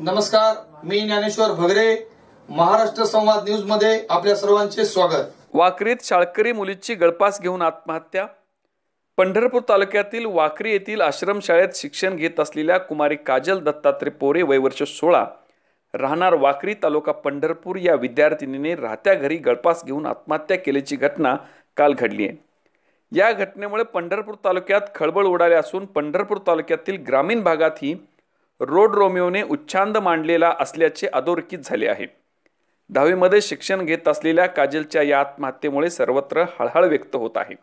नमस्कार, मी ज्ञानेश्वर भगरे. महाराष्ट्र संवाद न्यूज मध्ये आपल्या सर्वांचे स्वागत. वाकरीत शाळकरी मुलीची गळफास घेऊन आत्महत्या. पंढरपूर तालुक्यातील वाकरी येथील आश्रमशाळेत शिक्षण घेत असलेल्या कुमारी काजल दत्तात्रय पोरे वय वर्ष 16 राहणार वाकरी तालुका पंढरपूर या विद्यार्थिनीने राहत्या घरी गळफास घेऊन आत्महत्या केल्याची घटना काल घडली आहे. या घटनेमुळे पंढरपूर तालुक्यात खळबळ उडाली असून पंढरपूर तालुक्यातील ग्रामीण भागातही रोड रोमिओने उच्छांद मांडलेला असल्याचे अधोरेखित झाले आहे. 10वी मध्ये शिक्षण घेत असलेल्या काजलच्या या आत्महत्येमुळे सर्वत्र हळहळ व्यक्त होत आहे.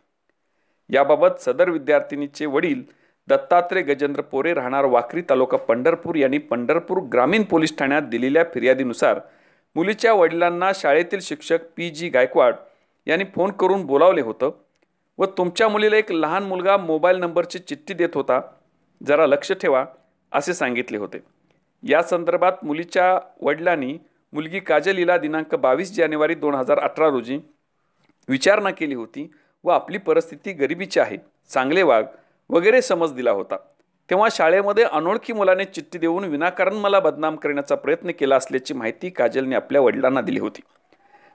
याबाबत सदर विद्यार्थिनीचे वडील दत्तात्रय गजेंद्र पोरे राहणार वाकरी तालुका पंढरपूर यांनी पंढरपूर ग्रामीण पोलीस ठाण्यात दिलेल्या फिर्यादीनुसार मुलीच्या वडिलांना शाळेतील शिक्षक PG गायकवाड यांनी फोन करून बोलावले होतं व तुमच्या मुलीला एक लहान मुलगा मोबाईल नंबरची चिठ्ठी देत होता, जरा लक्ष ठेवा असे सांगितले होते. या संदर्भात मुलीच्या वडिलांनी मुलगी काजल हिला दिनांक 22 जानेवारी 2018 रोजी विचारणा केली होती व आपली परिस्थिती गरिबीची आहे, चांगले वाग वगैरे समज दिला होता. तेव्हा शाळेमध्ये अनोळखी मुलाने चिठ्ठी देऊन विनाकारण मला बदनाम करण्याचा प्रयत्न केला असल्याची माहिती काजलने आपल्या वडिलांना दिली होती.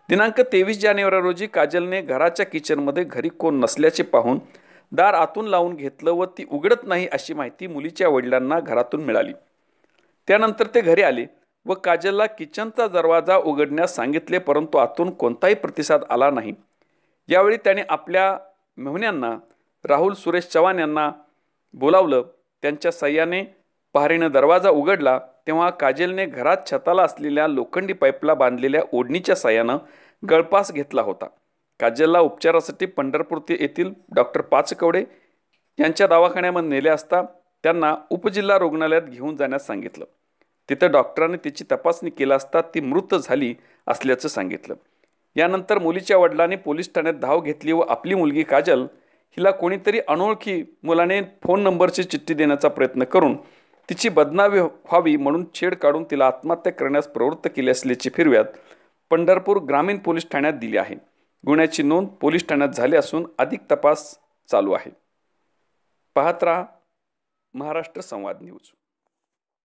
दिनांक 23 जानेवारी रोजी काजलने घराच्या किचनमध्ये घरी कोण नसल्याचे पाहून दार आतून लावून घेतलं व ती उघडत नाही अशी माहिती मुलीच्या वडिलांना घरातून मिळाली. त्यानंतर ते घरी आले व काजलला किचनचा दरवाजा उघडण्यास सांगितले, परंतु आतून कोणताही प्रतिसाद आला नाही. यावेळी त्याने आपल्या मेहुण्यांना राहुल सुरेश चव्हाण यांना बोलावलं. त्यांच्या साह्याने पहारीने दरवाजा उघडला तेव्हा काजलने घरात छताला असलेल्या लोखंडी पाईपला बांधलेल्या ओढणीच्या साह्यानं गळफास घेतला होता. काजलला उपचारासाठी पंढरपूर येथील डॉक्टर पाचकवडे यांच्या दवाखान्यामध्ये नेले असता त्यांना उपजिल्हा रुग्णालयात घेऊन जाण्यास सांगितलं. तिथे डॉक्टरांनी तिची तपासणी केली असता ती मृत झाली असल्याचं सांगितलं. यानंतर मुलीच्या वडिलांनी पोलीस ठाण्यात धाव घेतली व आपली मुलगी काजल हिला कोणीतरी अनोळखी मुलाने फोन नंबरची चिठ्ठी देण्याचा प्रयत्न करून तिची बदनामी व्हावी म्हणून छेड काढून तिला आत्महत्या करण्यास प्रवृत्त केली असल्याची फिर्याद पंढरपूर ग्रामीण पोलीस ठाण्यात दिली आहे. गुन्ह्याची नोंद पोलीस ठाण्यात झाली असून अधिक तपास चालू आहे. पाहत रहा महाराष्ट्र संवाद न्यूज.